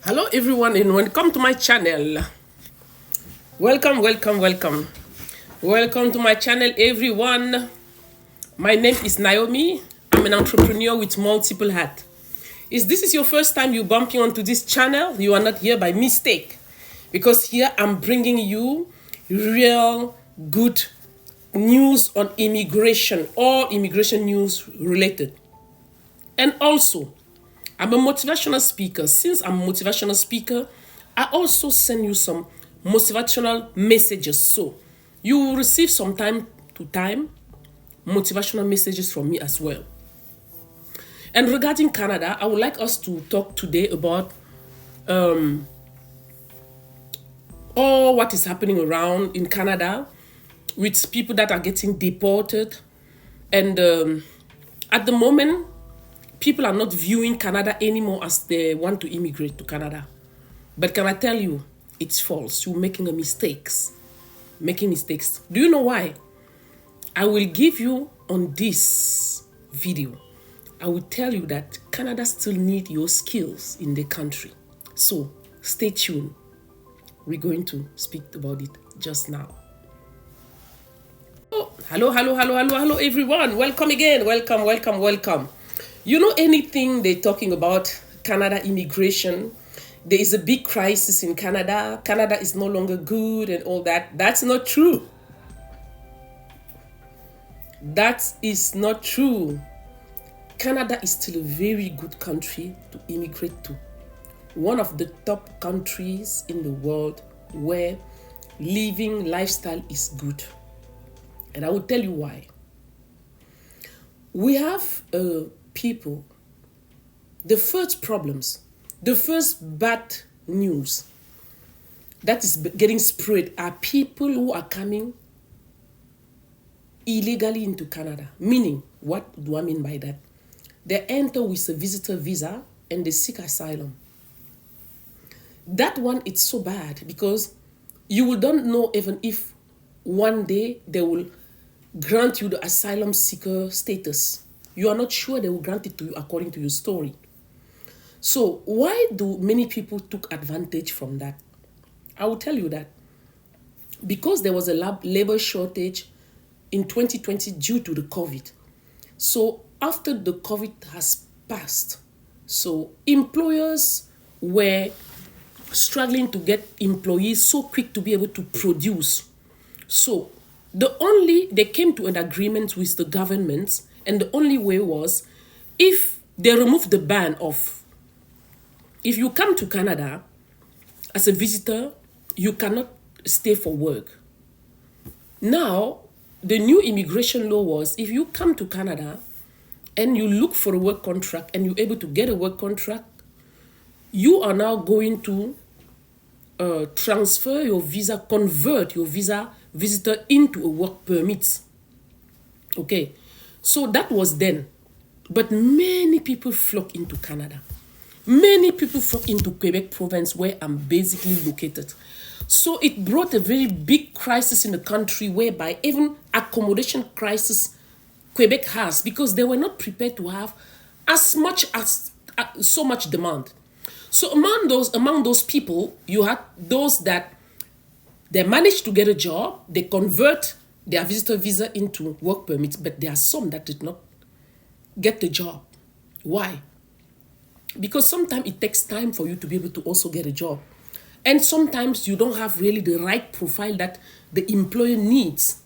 Hello everyone and welcome to my channel. Welcome to my channel everyone. My name is Naomi. I'm an entrepreneur with multiple hats. If this is your first time you bumping onto this channel, you are not here by mistake. Because here I'm bringing you real good news on immigration or immigration news related. And also, I'm a motivational speaker. Since I'm a motivational speaker, I also send you some motivational messages. So you will receive some time to time motivational messages from me as well. And regarding Canada, I would like us to talk today about all what is happening around in Canada with people that are getting deported. And at the moment, people are not viewing Canada anymore as they want to immigrate to Canada. But can I tell you, it's false. You're making mistakes. Do you know why? I will give you on this video. I will tell you that Canada still needs your skills in the country. So stay tuned. We're going to speak about it just now. Oh, hello everyone. Welcome again. Welcome. You know anything they're talking about Canada immigration? There is a big crisis in Canada. Canada is no longer good and all that. That's not true. That is not true. Canada is still a very good country to immigrate to. One of the top countries in the world where living lifestyle is good. And I will tell you why. We have people, the first bad news that is getting spread are people who are coming illegally into Canada. Meaning, what do I mean by that? They enter with a visitor visa and they seek asylum. That one, it's so bad because you don't know even if one day they will grant you the asylum seeker status. You are not sure they will grant it to you according to your story. So why do many people took advantage from that? I will tell you that. Because there was a labor shortage in 2020 due to the COVID. So after the COVID has passed, so employers were struggling to get employees so quick to be able to produce. So they came to an agreement with the government, and the only way was if they remove the ban of, if you come to Canada as a visitor, you cannot stay for work. Now, the new immigration law was if you come to Canada and you look for a work contract and you're able to get a work contract, you are now going to transfer your visa, convert your visa visitor into a work permit. Okay, so that was then. But many people flock into Canada. Many people flock into Quebec province where I'm basically located. So it brought a very big crisis in the country whereby even accommodation crisis Quebec has because they were not prepared to have as much as so much demand. So among those people, you had those that they managed to get a job, they convert their visitor visa into work permits, but there are some that did not get the job. Why? Because sometimes it takes time for you to be able to also get a job. And sometimes you don't have really the right profile that the employer needs.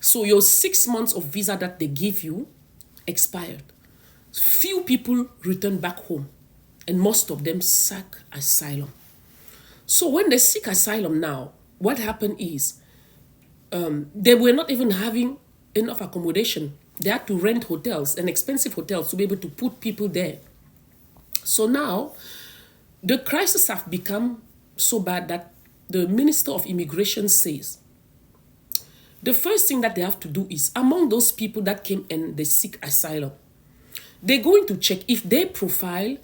So your 6 months of visa that they give you expired. Few people return back home. And most of them seek asylum. So when they seek asylum now, what happened is they were not even having enough accommodation. They had to rent hotels and expensive hotels to be able to put people there. So now the crisis have become so bad that the Minister of Immigration says the first thing that they have to do is among those people that came and they seek asylum, they're going to check if their profile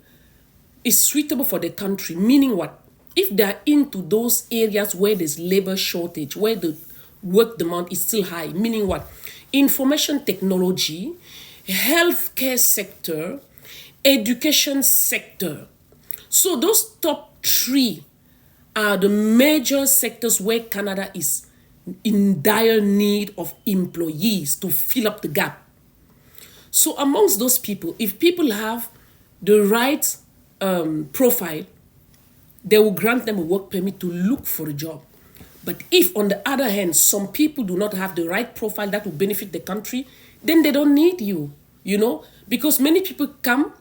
is suitable for the country, meaning what? If they are into those areas where there's labor shortage, where the work demand is still high, meaning what? Information technology, healthcare sector, education sector. So those top three are the major sectors where Canada is in dire need of employees to fill up the gap. So amongst those people, if people have the right profile, they will grant them a work permit to look for a job. But if, on the other hand, some people do not have the right profile that will benefit the country, then they don't need you, because many people come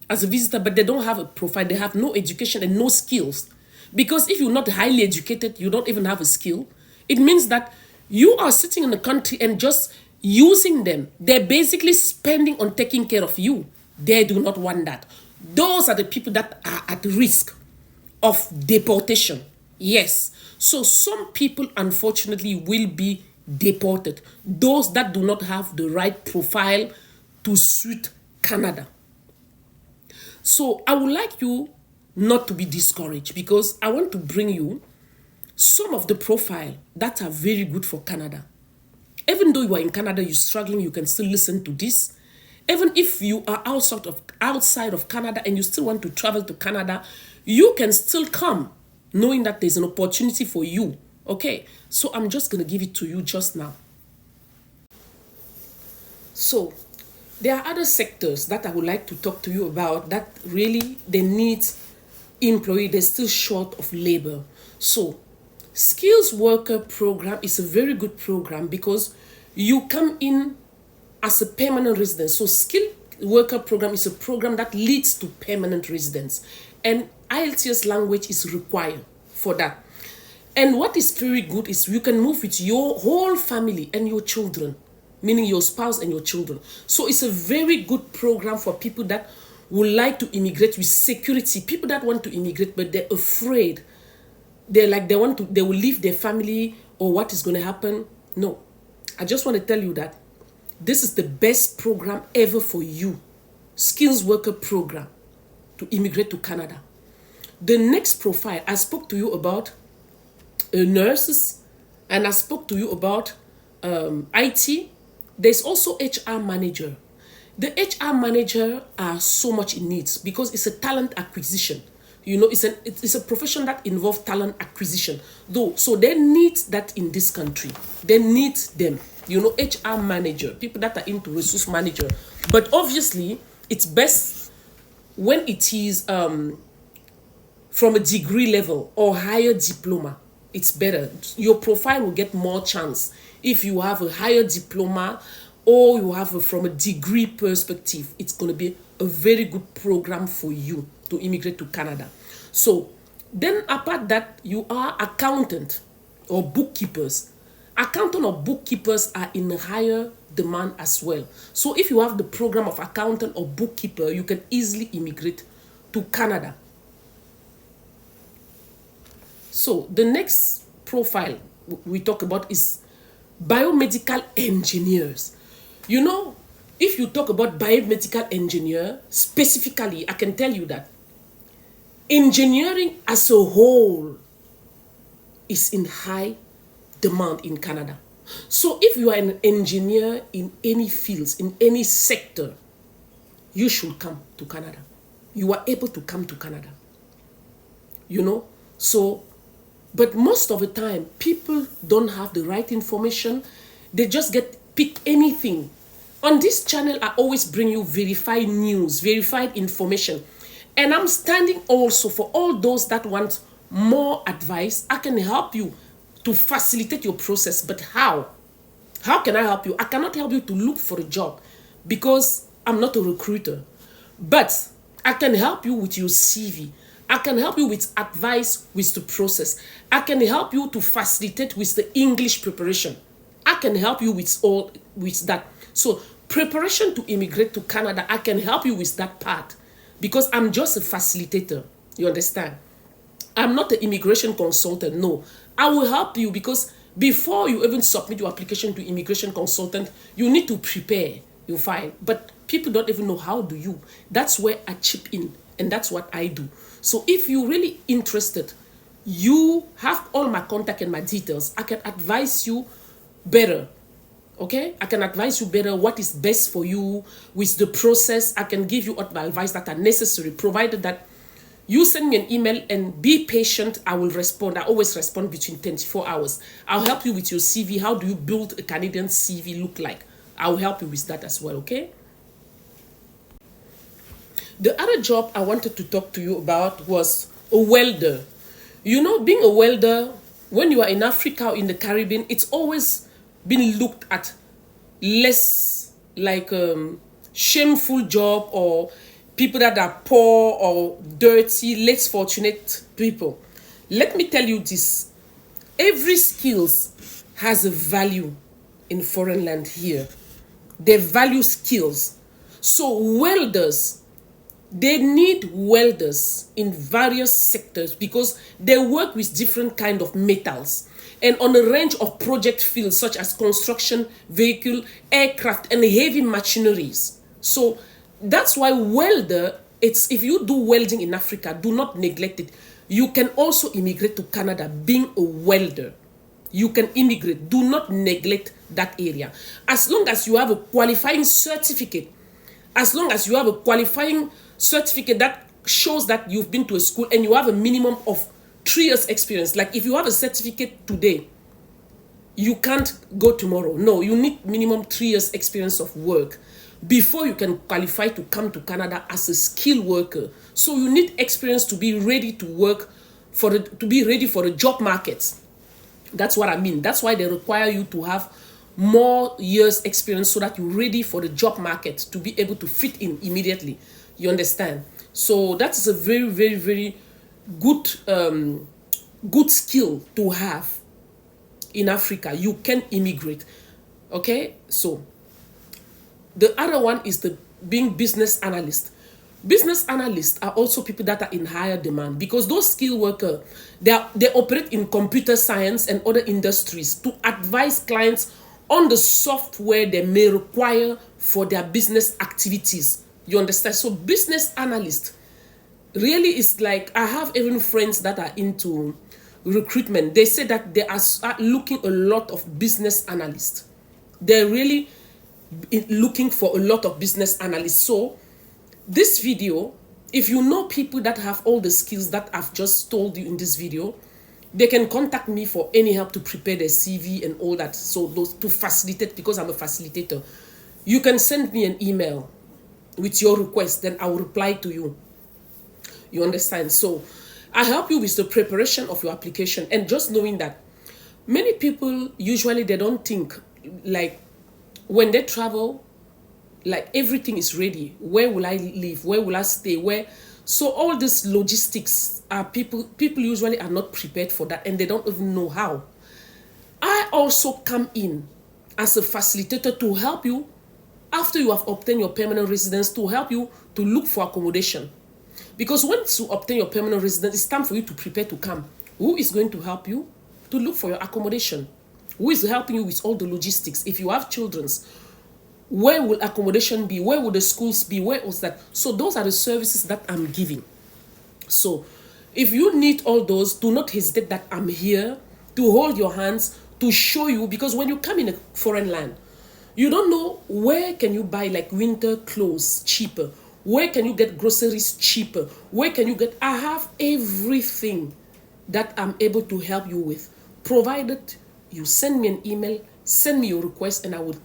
as a visitor, but they don't have a profile. They have no education and no skills. Because if you're not highly educated, you don't even have a skill, it means that you are sitting in the country and just using them. They're basically spending on taking care of you. They do not want that. Those are the people that are at risk of deportation. Yes. So some people, unfortunately, will be deported. Those that do not have the right profile to suit Canada. So I would like you not to be discouraged, because I want to bring you some of the profile that are very good for Canada. Even though you are in Canada, you're struggling, you can still listen to this. Even if you are outside of Canada and you still want to travel to Canada, you can still come, knowing that there's an opportunity for you. Okay, so I'm just going to give it to you just now. So there are other sectors that I would like to talk to you about that really they need employee. They're still short of labor. So skills worker program is a very good program because you come in as a permanent resident. So skilled worker program is a program that leads to permanent residence, and IELTS language is required for that. And what is very good is you can move with your whole family and your children, meaning your spouse and your children. So it's a very good program for people that would like to immigrate with security. People that want to immigrate but they're afraid. They will leave their family, or what is going to happen. No, I just want to tell you that this is the best program ever for you. Skills worker program to immigrate to Canada. The next profile, I spoke to you about nurses, and I spoke to you about IT. There's also HR manager. The HR manager are so much in need because it's a talent acquisition. It's a profession that involves talent acquisition. So they need that in this country. They need them. HR manager, people that are into resource manager. But obviously, it's best when it is from a degree level or higher diploma. It's better. Your profile will get more chance if you have a higher diploma or you have from a degree perspective. It's going to be a very good program for you to immigrate to Canada. So then apart that, you are accountant or bookkeepers. Accountant or bookkeepers are in higher demand as well. So if you have the program of accountant or bookkeeper, you can easily immigrate to Canada. So the next profile we talk about is biomedical engineers. If you talk about biomedical engineer specifically, I can tell you that engineering as a whole is in high demand in Canada. So if you are an engineer in any fields, in any sector, you should come to Canada. You are able to come to Canada. So, but most of the time, people don't have the right information. They just pick anything. On this channel, I always bring you verified news, verified information. And I'm standing also for all those that want more advice. I can help you to facilitate your process. But how? How can I help you? I cannot help you to look for a job because I'm not a recruiter. But I can help you with your CV. I can help you with advice with the process. I can help you to facilitate with the English preparation. I can help you with that. So preparation to immigrate to Canada, I can help you with that part because I'm just a facilitator. You understand? I'm not an immigration consultant. No, I will help you because before you even submit your application to immigration consultant, you need to prepare your file. But people don't even know how do you. That's where I chip in, and that's what I do. So if you're really interested, you have all my contact and my details. I can advise you better. Okay? I can advise you better what is best for you with the process. I can give you all the advice that are necessary, provided that You send me an email and be patient. I will respond. I always respond between 24 hours. I'll help you with your CV. How do you build a Canadian CV look like? I'll help you with that as well, okay? The other job I wanted to talk to you about was a welder. You know, being a welder, when you are in Africa or in the Caribbean, it's always been looked at less like shameful job, or people that are poor or dirty, less fortunate people. Let me tell you this. Every skills has a value in foreign land here. They value skills. So welders, they need welders in various sectors because they work with different kind of metals and on a range of project fields such as construction, vehicle, aircraft, and heavy machineries. So that's why welder, it's, if you do welding in Africa, do not neglect it. You can also immigrate to Canada being a welder. You can immigrate. Do not neglect that area. As long as you have a qualifying certificate, as long as you have a qualifying certificate that shows that you've been to a school and you have a minimum of 3 years experience. Like if you have a certificate today, you can't go tomorrow. No, you need minimum 3 years experience of work before you can qualify to come to Canada as a skilled worker. So you need experience to be ready to work for the, to be ready for the job markets. That's what I mean. That's why they require you to have more years experience so that you're ready for the job market to be able to fit in immediately. You understand? So that is a very, very, very good good skill to have in Africa. You can immigrate. Okay? So the other one is the being business analyst. Business analysts are also people that are in higher demand because those skilled workers, they operate in computer science and other industries to advise clients on the software they may require for their business activities. You understand? So business analyst really is like, I have even friends that are into recruitment. They say that they are looking a lot of business analysts. They're really looking for a lot of business analysts. So this video, if you know people that have all the skills that I've just told you in this video, they can contact me for any help to prepare their CV and all that. So those to facilitate, because I'm a facilitator, you can send me an email with your request, then I will reply to you. You understand? So I help you with the preparation of your application, and just knowing that many people usually they don't think like when they travel, like everything is ready. Where will I live? Where will I stay? Where? So all this logistics are people usually are not prepared for that, and they don't even know how. I also come in as a facilitator to help you after you have obtained your permanent residence, to help you to look for accommodation. Because once you obtain your permanent residence, it's time for you to prepare to come. Who is going to help you to look for your accommodation? Who is helping you with all the logistics? If you have children, where will accommodation be? Where will the schools be? Where was that? So those are the services that I'm giving. So if you need all those, do not hesitate that I'm here to hold your hands, to show you, because when you come in a foreign land, you don't know where can you buy like winter clothes cheaper. Where can you get groceries cheaper? Where can you get... I have everything that I'm able to help you with, provided you send me an email, send me your request, and I will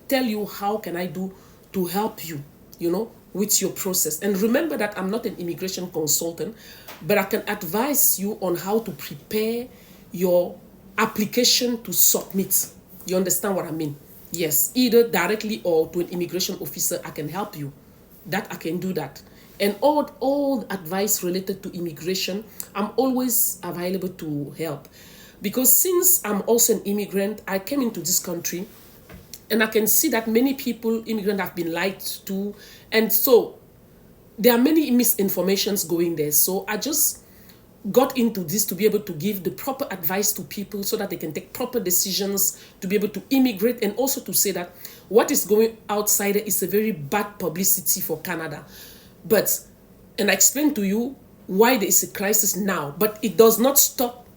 tell you how can I do to help you, you know, with your process. And remember that I'm not an immigration consultant, but I can advise you on how to prepare your application to submit. You understand what I mean? Yes, either directly or to an immigration officer, I can help you. That I can do that. And all advice related to immigration, I'm always available to help. Because since I'm also an immigrant, I came into this country and I can see that many people, immigrants, have been lied to. And so there are many misinformations going there. So I just got into this to be able to give the proper advice to people so that they can take proper decisions to be able to immigrate, and also to say that what is going outside is a very bad publicity for Canada. But, and I explained to you why there is a crisis now, but it does not stop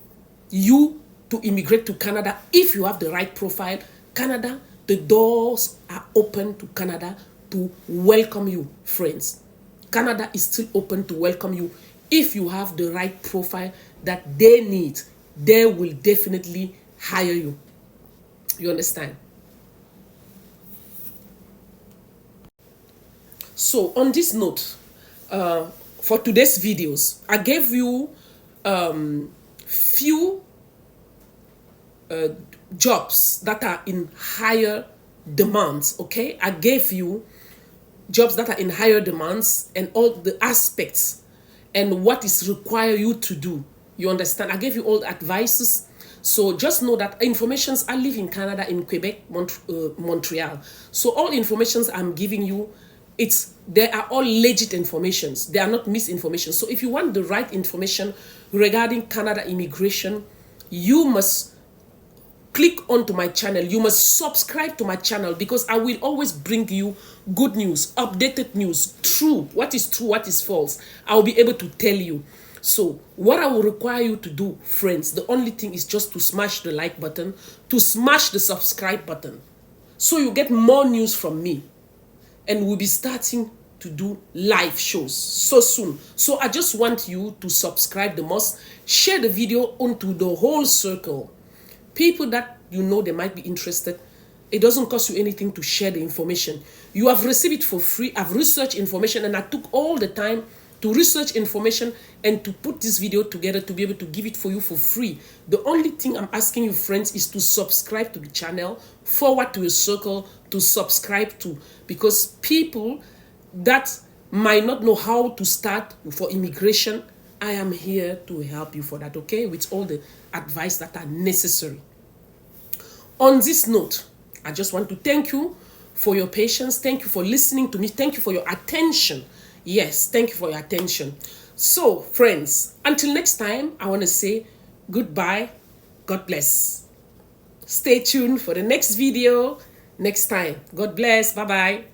you to immigrate to Canada if you have the right profile. Canada, the doors are open to Canada to welcome you, friends. Canada is still open to welcome you if you have the right profile that they need, they will definitely hire you. You understand? So on this note, for today's videos, I gave you few jobs that are in higher demands. Okay, I gave you jobs that are in higher demands and all the aspects and what is required you to do. You understand? I gave you all the advices. So just know that informations, I live in Canada, in Quebec, Montreal. So all informations I'm giving you, they are all legit informations. They are not misinformation. So if you want the right information regarding Canada immigration, you must click onto my channel. You must subscribe to my channel, because I will always bring you good news, updated news, true, what is true, what is false. I'll be able to tell you. So what I will require you to do, friends, the only thing is just to smash the like button, to smash the subscribe button, so you get more news from me. And we'll be starting to do live shows so soon. So I just want you to subscribe the most, share the video onto the whole circle. People that you know they might be interested. It doesn't cost you anything to share the information. You have received it for free. I've researched information, and I took all the time to research information and to put this video together to be able to give it for you for free. The only thing I'm asking you, friends, is to subscribe to the channel, forward to your circle to subscribe to, because people that might not know how to start for immigration, I am here to help you for that, okay? With all the advice that are necessary. On this note, I just want to thank you for your patience. Thank you for listening to me. Thank you for your attention. Yes, thank you for your attention. So, friends, until next time, I want to say goodbye. God bless. Stay tuned for the next video next time. God bless. Bye-bye.